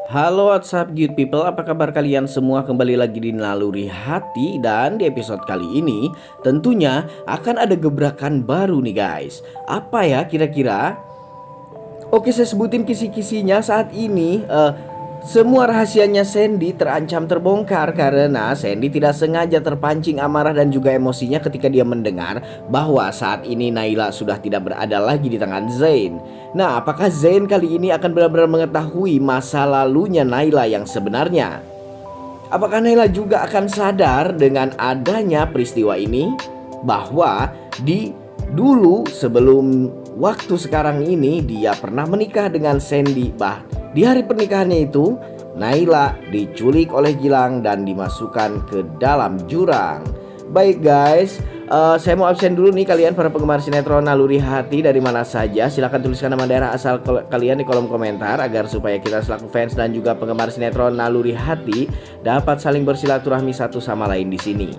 Halo WhatsApp good people, apa kabar kalian semua? Kembali lagi di Naluri Hati. Dan di episode kali ini tentunya akan ada gebrakan baru nih guys. Apa ya kira-kira? Oke, saya sebutin kisi-kisinya saat ini. Semua rahasianya Sandy terancam terbongkar karena Sandy tidak sengaja terpancing amarah dan juga emosinya ketika dia mendengar bahwa saat ini Naila sudah tidak berada lagi di tangan Zain. Nah, apakah Zain kali ini akan benar-benar mengetahui masa lalunya Naila yang sebenarnya? Apakah Naila juga akan sadar dengan adanya peristiwa ini bahwa di dulu sebelum waktu sekarang ini dia pernah menikah dengan Sandy. Di hari pernikahannya itu Naila diculik oleh Gilang dan dimasukkan ke dalam jurang. Baik guys, saya mau absen dulu nih kalian para penggemar sinetron Naluri Hati dari mana saja. Silahkan tuliskan nama daerah asal kalian di kolom komentar agar supaya kita selaku fans dan juga penggemar sinetron Naluri Hati dapat saling bersilaturahmi satu sama lain di sini.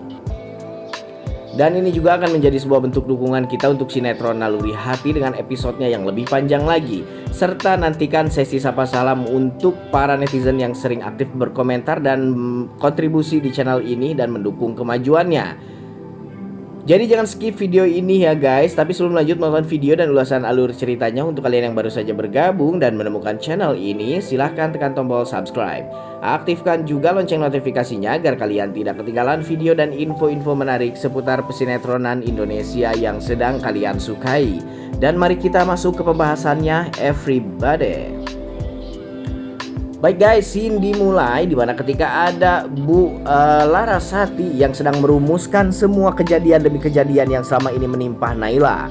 Dan ini juga akan menjadi sebuah bentuk dukungan kita untuk sinetron Naluri Hati dengan episodenya yang lebih panjang lagi. Serta nantikan sesi sapa salam untuk para netizen yang sering aktif berkomentar dan kontribusi di channel ini dan mendukung kemajuannya. Jadi jangan skip video ini ya guys. Tapi sebelum lanjut menonton video dan ulasan alur ceritanya, untuk kalian yang baru saja bergabung dan menemukan channel ini, silahkan tekan tombol subscribe. Aktifkan juga lonceng notifikasinya agar kalian tidak ketinggalan video dan info-info menarik seputar pesinetronan Indonesia yang sedang kalian sukai. Dan mari kita masuk ke pembahasannya everybody. Baik guys, scene dimulai dimana ketika ada Bu Larasati yang sedang merumuskan semua kejadian demi kejadian yang selama ini menimpa Naila.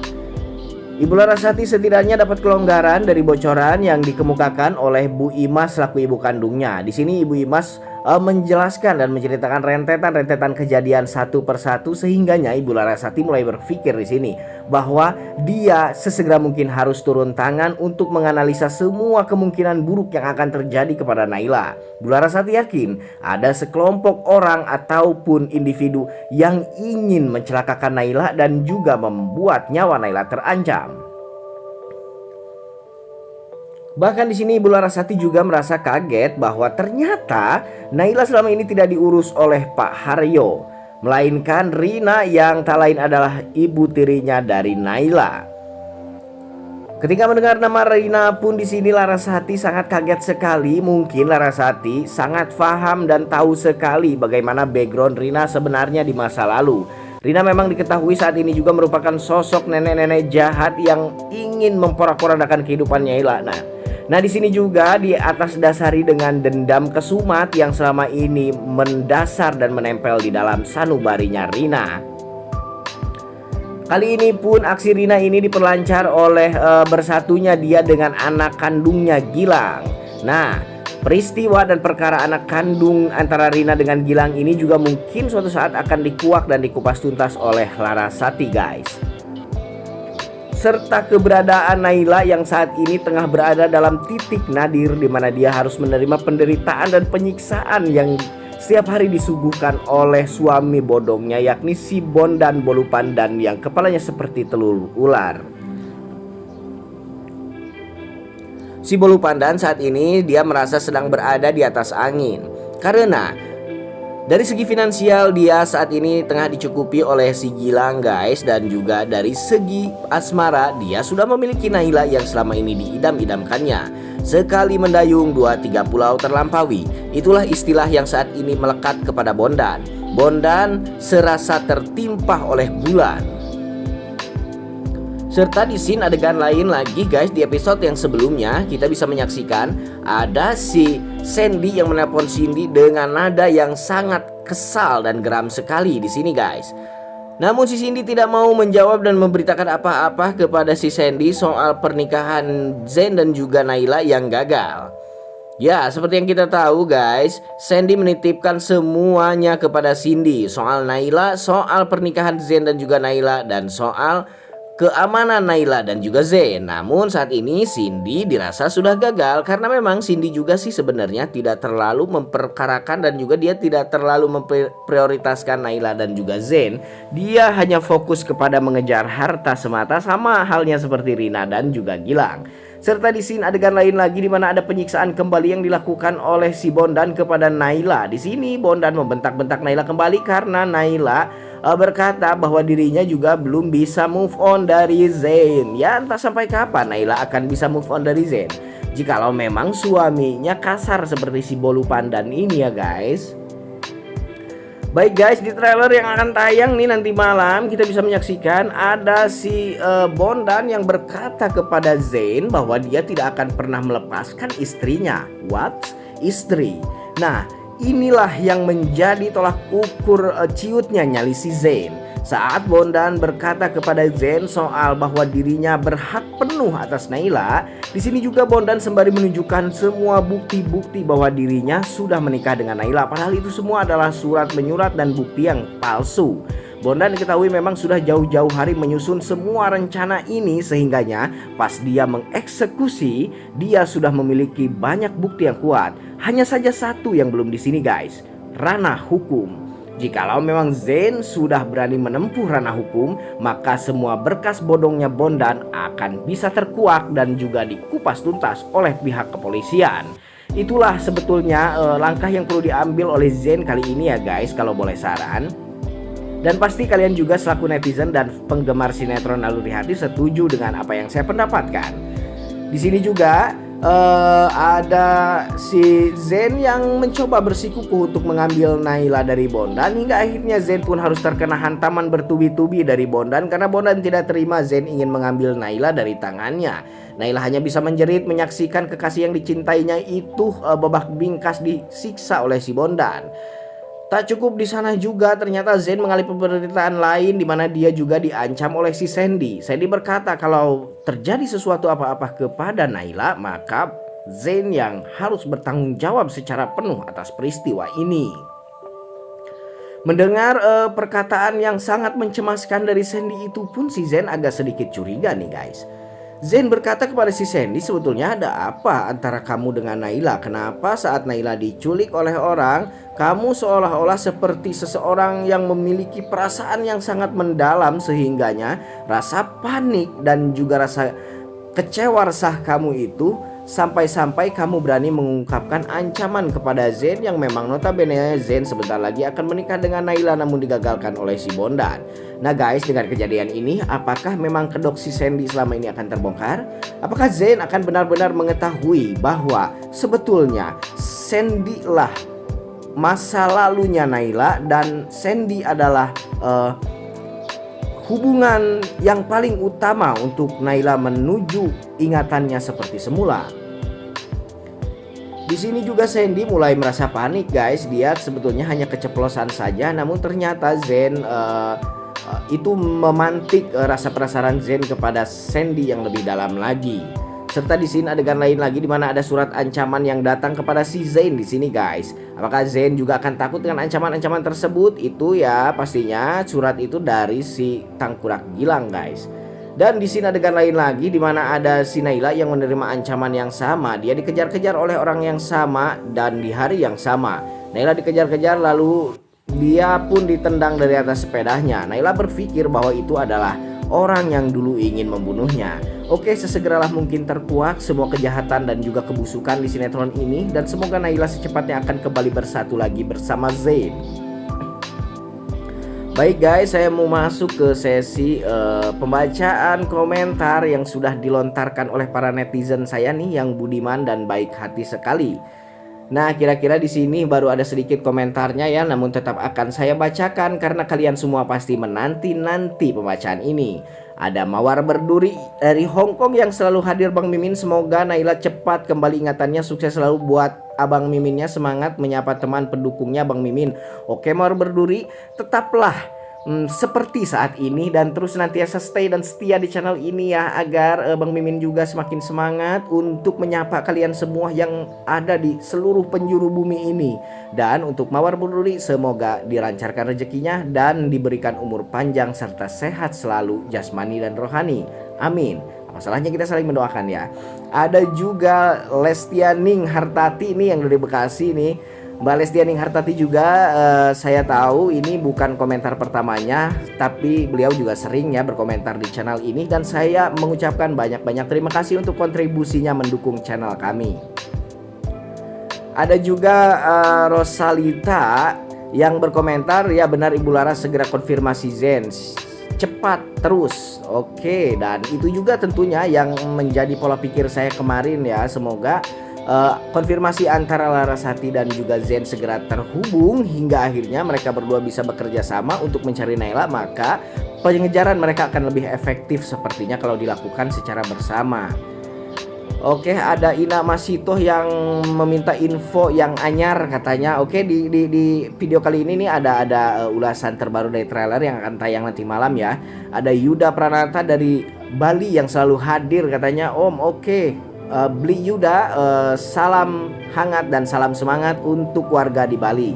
Ibu Larasati setidaknya dapat kelonggaran dari bocoran yang dikemukakan oleh Bu Imas selaku ibu kandungnya. Di sini Ibu Imas menjelaskan dan menceritakan rentetan kejadian satu persatu, sehingganya Ibu Larasati mulai berpikir di sini bahwa dia sesegera mungkin harus turun tangan untuk menganalisa semua kemungkinan buruk yang akan terjadi kepada Naila. Bu Larasati yakin ada sekelompok orang ataupun individu yang ingin mencelakakan Naila dan juga membuat nyawa Naila terancam. Bahkan di sini Ibu Larasati juga merasa kaget bahwa ternyata Naila selama ini tidak diurus oleh Pak Haryo, melainkan Rina yang tak lain adalah ibu tirinya dari Naila. Ketika mendengar nama Rina pun di sini Larasati sangat kaget sekali. Mungkin Larasati sangat paham dan tahu sekali bagaimana background Rina sebenarnya di masa lalu. Rina memang diketahui saat ini juga merupakan sosok nenek-nenek jahat yang ingin memporak-porandakan kehidupan Naila. Nah di sini juga di atas dasari dengan dendam kesumat yang selama ini mendasar dan menempel di dalam sanubarinya Rina. Kali ini pun aksi Rina ini diperlancar oleh bersatunya dia dengan anak kandungnya Gilang. Nah, peristiwa dan perkara anak kandung antara Rina dengan Gilang ini juga mungkin suatu saat akan dikuak dan dikupas tuntas oleh Larasati guys. Serta keberadaan Naila yang saat ini tengah berada dalam titik nadir di mana dia harus menerima penderitaan dan penyiksaan yang setiap hari disuguhkan oleh suami bodongnya, yakni si Bondan Bolupandan yang kepalanya seperti telur ular. Si Bolupandan saat ini dia merasa sedang berada di atas angin karena dari segi finansial dia saat ini tengah dicukupi oleh si Gilang guys. Dan juga dari segi asmara dia sudah memiliki Naila yang selama ini diidam-idamkannya. Sekali mendayung 2-3 pulau terlampaui. Itulah istilah yang saat ini melekat kepada Bondan. Bondan serasa tertimpah oleh bulan. Serta di scene adegan lain lagi guys, di episode yang sebelumnya kita bisa menyaksikan ada si Sandy yang menelpon Cindy dengan nada yang sangat kesal dan geram sekali di sini guys. Namun si Cindy tidak mau menjawab dan memberitakan apa-apa kepada si Sandy soal pernikahan Zain dan juga Naila yang gagal. Ya, seperti yang kita tahu guys, Sandy menitipkan semuanya kepada Cindy soal Naila, soal pernikahan Zain dan juga Naila, dan soal keamanan Naila dan juga Zain. Namun saat ini Cindy dirasa sudah gagal karena memang Cindy juga sih sebenarnya tidak terlalu memperkarakan dan juga dia tidak terlalu memprioritaskan Naila dan juga Zain. Dia hanya fokus kepada mengejar harta semata, sama halnya seperti Rina dan juga Gilang. Serta di scene adegan lain lagi di mana ada penyiksaan kembali yang dilakukan oleh si Bondan kepada Naila. Di sini Bondan membentak-bentak Naila kembali karena Naila berkata bahwa dirinya juga belum bisa move on dari Zain. Ya entah sampai kapan Naila akan bisa move on dari Zain jikalau memang suaminya kasar seperti si Bolu Pandan ini ya guys. Baik guys, di trailer yang akan tayang nih nanti malam kita bisa menyaksikan ada si Bondan yang berkata kepada Zain bahwa dia tidak akan pernah melepaskan istrinya. What? Istri? Nah, inilah yang menjadi tolak ukur ciutnya nyali si Zain. Saat Bondan berkata kepada Zain soal bahwa dirinya berhak penuh atas Naila, di sini juga Bondan sembari menunjukkan semua bukti-bukti bahwa dirinya sudah menikah dengan Naila. Padahal itu semua adalah surat menyurat dan bukti yang palsu. Bondan diketahui memang sudah jauh-jauh hari menyusun semua rencana ini, sehingganya pas dia mengeksekusi dia sudah memiliki banyak bukti yang kuat. Hanya saja satu yang belum di sini guys, ranah hukum. Jikalau memang Zain sudah berani menempuh ranah hukum, maka semua berkas bodongnya Bondan akan bisa terkuak dan juga dikupas tuntas oleh pihak kepolisian. Itulah sebetulnya langkah yang perlu diambil oleh Zain kali ini ya guys, kalau boleh saran. Dan pasti kalian juga selaku netizen dan penggemar sinetron Naluri Hati setuju dengan apa yang saya pendapatkan. Di sini juga ada si Zain yang mencoba bersikukuh untuk mengambil Naila dari Bondan, hingga akhirnya Zain pun harus terkena hantaman bertubi-tubi dari Bondan karena Bondan tidak terima Zain ingin mengambil Naila dari tangannya. Naila hanya bisa menjerit menyaksikan kekasih yang dicintainya itu babak bingkas disiksa oleh si Bondan. Tak cukup di sana juga, ternyata Zain mengalami penderitaan lain di mana dia juga diancam oleh si Sandy. Sandy berkata kalau terjadi sesuatu apa-apa kepada Naila, maka Zain yang harus bertanggung jawab secara penuh atas peristiwa ini. Mendengar perkataan yang sangat mencemaskan dari Sandy itu pun si Zain agak sedikit curiga nih guys. Zain berkata kepada si Sandy, sebetulnya ada apa antara kamu dengan Naila? Kenapa saat Naila diculik oleh orang, kamu seolah-olah seperti seseorang yang memiliki perasaan yang sangat mendalam, sehingganya rasa panik dan juga rasa kecewa resah kamu itu sampai-sampai kamu berani mengungkapkan ancaman kepada Zain yang memang notabene Zain sebentar lagi akan menikah dengan Naila namun digagalkan oleh si Bondan. Nah guys, dengan kejadian ini apakah memang kedok si Sandy selama ini akan terbongkar? Apakah Zain akan benar-benar mengetahui bahwa sebetulnya Sandy lah masa lalunya Naila dan Sandy adalah hubungan yang paling utama untuk Naila menuju ingatannya seperti semula. Di sini juga Sandy mulai merasa panik guys. Dia sebetulnya hanya keceplosan saja, namun ternyata Zain itu memantik rasa penasaran Zain kepada Sandy yang lebih dalam lagi. Serta di sini adegan lain lagi di mana ada surat ancaman yang datang kepada si Zain di sini guys. Apakah Zain juga akan takut dengan ancaman-ancaman tersebut? Itu ya pastinya surat itu dari si Tangkurak Gilang guys. Dan di sini adegan lain lagi di mana ada si Naila yang menerima ancaman yang sama. Dia dikejar-kejar oleh orang yang sama dan di hari yang sama. Naila dikejar-kejar lalu dia pun ditendang dari atas sepedanya. Naila berpikir bahwa itu adalah orang yang dulu ingin membunuhnya. Oke, sesegeralah mungkin terkuak semua kejahatan dan juga kebusukan di sinetron ini, dan semoga Naila secepatnya akan kembali bersatu lagi bersama Zain. Baik guys, saya mau masuk ke sesi pembacaan komentar yang sudah dilontarkan oleh para netizen saya nih yang budiman dan baik hati sekali. Nah, kira-kira di sini baru ada sedikit komentarnya ya, namun tetap akan saya bacakan karena kalian semua pasti menanti-nanti pembacaan ini. Ada Mawar Berduri dari Hong Kong yang selalu hadir Bang Mimin. Semoga Naila cepat kembali ingatannya. Sukses selalu buat Abang Miminnya. Semangat menyapa teman pendukungnya Bang Mimin. Oke Mawar Berduri, tetaplah seperti saat ini dan terus nantiasa stay dan setia di channel ini ya, agar Bang Mimin juga semakin semangat untuk menyapa kalian semua yang ada di seluruh penjuru bumi ini. Dan untuk Mawar Burduri, semoga dilancarkan rezekinya dan diberikan umur panjang serta sehat selalu jasmani dan rohani. Amin. Masalahnya kita saling mendoakan ya. Ada juga Lestianing Hartati nih yang dari Bekasi nih. Mbak Lestianing Hartati juga saya tahu ini bukan komentar pertamanya, tapi beliau juga sering ya berkomentar di channel ini, dan saya mengucapkan banyak-banyak terima kasih untuk kontribusinya mendukung channel kami. Ada juga Rosalita yang berkomentar, ya benar Ibu Laras, segera konfirmasi Zen cepat terus. Oke, dan itu juga tentunya yang menjadi pola pikir saya kemarin ya. Semoga konfirmasi antara Larasati dan juga Zen segera terhubung hingga akhirnya mereka berdua bisa bekerja sama untuk mencari Naila, maka pengejaran mereka akan lebih efektif sepertinya kalau dilakukan secara bersama. Oke, ada Ina Masito yang meminta info yang anyar katanya. Oke, di video kali ini nih ada ulasan terbaru dari trailer yang akan tayang nanti malam ya. Ada Yuda Pranata dari Bali yang selalu hadir katanya. Om, oke. Beli Yuda, salam hangat dan salam semangat untuk warga di Bali.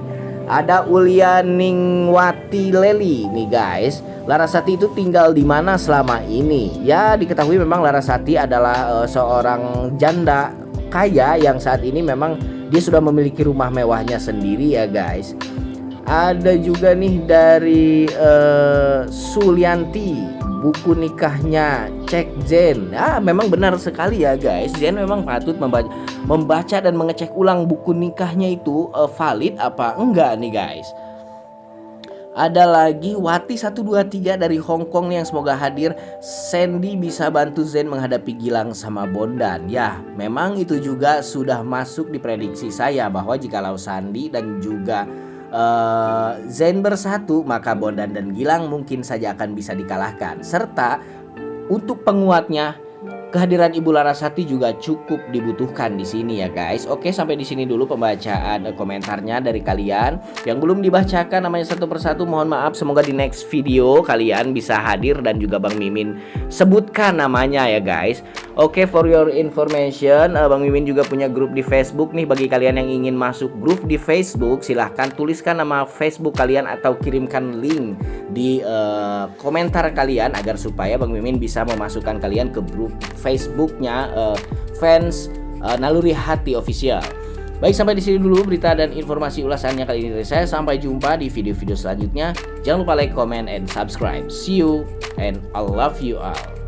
Ada Ulianingwati Leli nih guys. Larasati itu tinggal di mana selama ini? Ya diketahui memang Larasati adalah seorang janda kaya yang saat ini memang dia sudah memiliki rumah mewahnya sendiri ya guys. Ada juga nih dari Sulianti, buku nikahnya cek Zen. Memang benar sekali ya guys, Zen memang patut membaca dan mengecek ulang buku nikahnya itu valid apa enggak nih guys. Ada lagi Wati 123 dari Hong Kong nih yang semoga hadir. Sandy bisa bantu Zen menghadapi Gilang sama Bondan. Ya memang itu juga sudah masuk di prediksi saya, bahwa jikalau Sandy dan juga Zen bersatu, maka Bondan dan Gilang mungkin saja akan bisa dikalahkan. Serta untuk penguatnya, kehadiran Ibu Larasati juga cukup dibutuhkan di sini ya guys. Oke, sampai di sini dulu pembacaan komentarnya dari kalian. Yang belum dibacakan namanya satu persatu mohon maaf. Semoga di next video kalian bisa hadir dan juga Bang Mimin sebutkan namanya ya guys. Oke, for your information, Bang Mimin juga punya grup di Facebook nih. Bagi kalian yang ingin masuk grup di Facebook, silahkan tuliskan nama Facebook kalian atau kirimkan link di komentar kalian agar supaya Bang Mimin bisa memasukkan kalian ke grup Facebooknya fans Naluri Hati Official. Baik, sampai di sini dulu berita dan informasi ulasannya kali ini dari saya. Sampai jumpa di video-video selanjutnya. Jangan lupa like, comment, and subscribe. See you and I love you all.